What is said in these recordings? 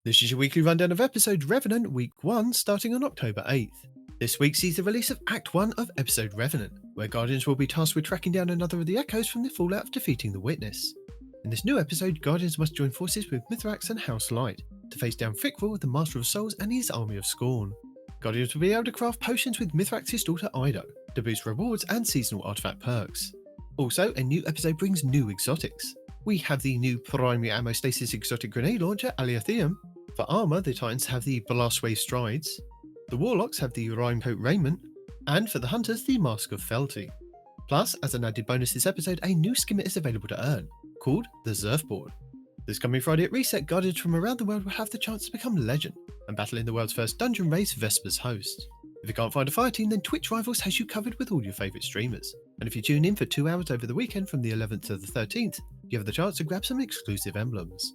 This is your weekly rundown of episode Revenant Week 1 starting on October 8th. This week sees the release of Act 1 of episode Revenant, where Guardians will be tasked with tracking down another of the echoes from the fallout of defeating the Witness. In this new episode, Guardians must join forces with Mithrax and House Light to face down Fickville, the Master of Souls, and his Army of Scorn. Guardians will be able to craft potions with Mithrax's daughter Ido to boost rewards and seasonal artifact perks. Also, a new episode brings new exotics. We have the new primary ammo stasis exotic grenade launcher Aleatheum. For armour, the Titans have the Blastwave Strides, the Warlocks have the Rhymecoat Raiment, and for the Hunters, the Mask of Felty. Plus, as an added bonus this episode, a new skimmer is available to earn, called the Surfboard. This coming Friday at Reset, Guardians from around the world will have the chance to become legend and battle in the world's first dungeon race, Vesper's Host. If you can't find a fire team, then Twitch Rivals has you covered with all your favourite streamers. And if you tune in for 2 hours over the weekend from the 11th to the 13th, you have the chance to grab some exclusive emblems.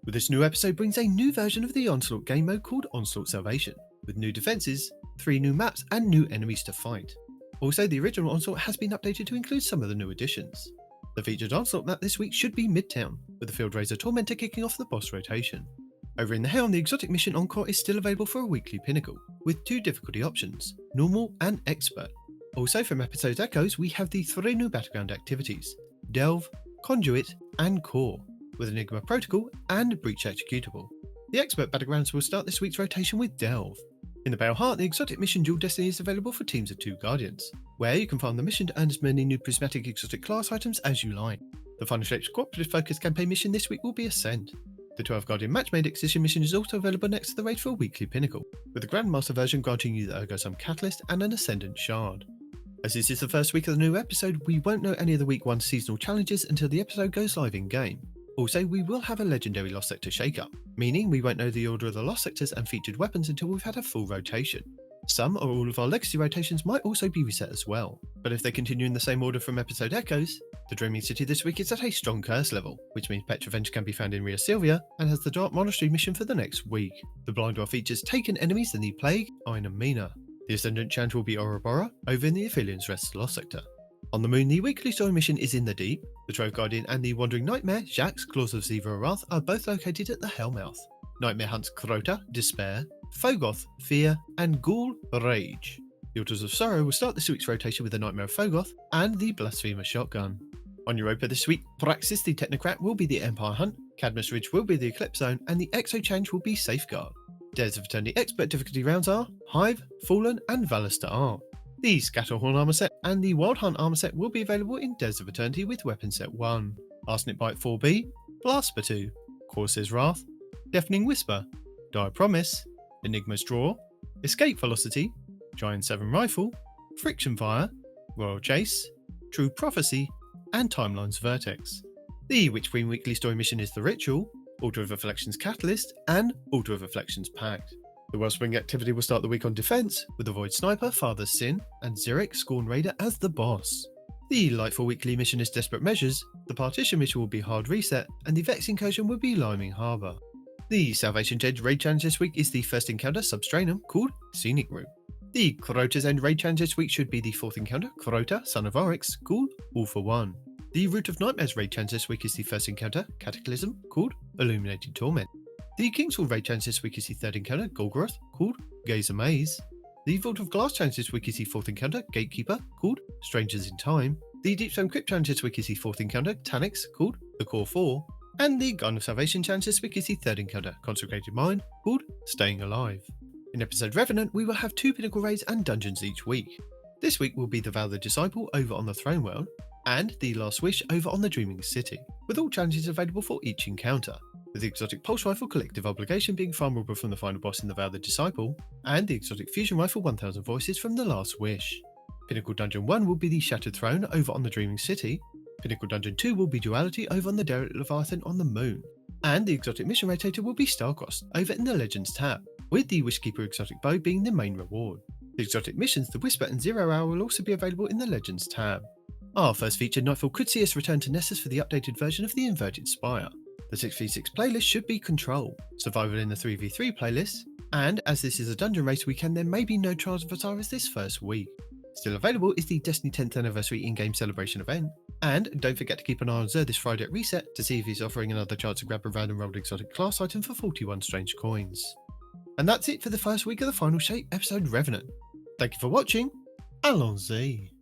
With this new episode brings a new version of the Onslaught game mode called Onslaught Salvation, with new defences, 3 new maps and new enemies to fight. Also, the original Onslaught has been updated to include some of the new additions. The featured Onslaught map this week should be Midtown, with the Field Razor Tormentor kicking off the boss rotation. Over in the Helm, the exotic mission Encore is still available for a weekly Pinnacle, with 2 difficulty options, Normal and Expert. Also from episode's Echoes, we have the 3 new Battleground activities, Delve, Conduit and Core, with Enigma Protocol and Breach Executable. The Expert Battlegrounds will start this week's rotation with Delve. In the Bale Heart, the exotic mission Dual Destiny is available for teams of 2 Guardians, where you can farm the mission to earn as many new prismatic exotic class items as you like. The Final Shapes Cooperative Focus campaign mission this week will be Ascend. The 12 Guardian Match-Made Excision mission is also available next to the raid for a weekly Pinnacle, with the Grandmaster version granting you the Ergosum Catalyst and an Ascendant Shard. As this is the first week of the new episode, we won't know any of the Week 1 seasonal challenges until the episode goes live in-game. Also, we will have a legendary Lost Sector shake-up, meaning we won't know the order of the Lost Sectors and featured weapons until we've had a full rotation. Some or all of our legacy rotations might also be reset as well, but if they continue in the same order from episode Echoes, the Dreaming City this week is at a strong curse level, which means Petrovenge can be found in Ria Silvia and has the Dark Monastery mission for the next week. The Blind Dwarf features taken enemies in the Plague, Iron and Mina. The Ascendant chant will be Ouroboros over in the Aphelios Rest Lost Sector. On the Moon, the weekly story mission is in the Deep. The Trove Guardian and the Wandering Nightmare, Jax, Claws of Ziva Wrath, are both located at the Hellmouth. Nightmare hunts Crota, Despair, Fogoth, Fear, and Ghoul, Rage. The Altars of Sorrow will start this week's rotation with the Nightmare of Fogoth and the Blasphemer Shotgun. On Europa this week, Praxis the Technocrat will be the Empire Hunt, Cadmus Ridge will be the Eclipse Zone, and the Exo Change will be Safeguard. Dares of Eternity Expert difficulty rounds are Hive, Fallen, and Valister R. The Scatterhorn armor set and the Wild Hunt armor set will be available in Dares of Eternity with Weapon Set 1, Arsenic Bite 4B, Blasper 2, Corsair's Wrath, Deafening Whisper, Dire Promise, Enigma's Draw, Escape Velocity, Giant 7 Rifle, Friction Fire, Royal Chase, True Prophecy, and Timeline's Vertex. The Witch Queen weekly story mission is The Ritual, Altar of Reflections Catalyst, and Altar of Reflections Pact. The Wellspring activity will start the week on Defense, with the Void Sniper, Father's Sin, and Zurich, Scorn Raider as the boss. The Lightfall weekly mission is Desperate Measures, the Partition mission will be Hard Reset, and the Vex incursion will be Liming Harbour. The Salvation Edge raid challenge this week is the first encounter Substranum called Scenic Route. The Crota's End raid challenge this week should be the 4th encounter Crota, Son of Oryx, called All for One. The Root of Nightmares raid challenge this week is the first encounter Cataclysm, called Illuminated Torment. The Kingsfall raid challenge this week is the 3rd encounter Golgoroth, called Gaze Amaze. The Vault of Glass challenge this week is the 4th encounter Gatekeeper, called Strangers in Time. The Deepstone Crypt challenge this week is the 4th encounter Tanix, called The Core 4. And the Gun of Salvation challenge this week is the 3rd encounter Consecrated Mind, called Staying Alive. In episode Revenant, we will have 2 Pinnacle raids and dungeons each week. This week will be the Vow of the Disciple over on the Throne World, and the Last Wish over on the Dreaming City, with all challenges available for each encounter, with the Exotic Pulse Rifle Collective Obligation being farmable from the final boss in the Vow of the Disciple, and the Exotic Fusion Rifle 1000 Voices from the Last Wish. Pinnacle Dungeon 1 will be the Shattered Throne over on the Dreaming City, Pinnacle Dungeon 2 will be Duality over on the Derelict Leviathan on the Moon, and the Exotic Mission Rotator will be Starcrossed over in the Legends tab, with the Wishkeeper Exotic Bow being the main reward. The Exotic Missions, the Whisper and 0 Hour will also be available in the Legends tab. Our first feature, Nightfall, could see us return to Nessus for the updated version of the Inverted Spire. The 6v6 playlist should be Control, Survival in the 3v3 playlist, and as this is a dungeon race weekend, there may be no Trials of Osiris this first week. Still available is the Destiny 10th Anniversary in-game celebration event, And don't forget to keep an eye on Zer this Friday at Reset to see if he's offering another chance to grab a random rolled exotic class item for 41 strange coins. And that's it for the first week of the final shape episode Revenant. Thank you for watching. Allons-y.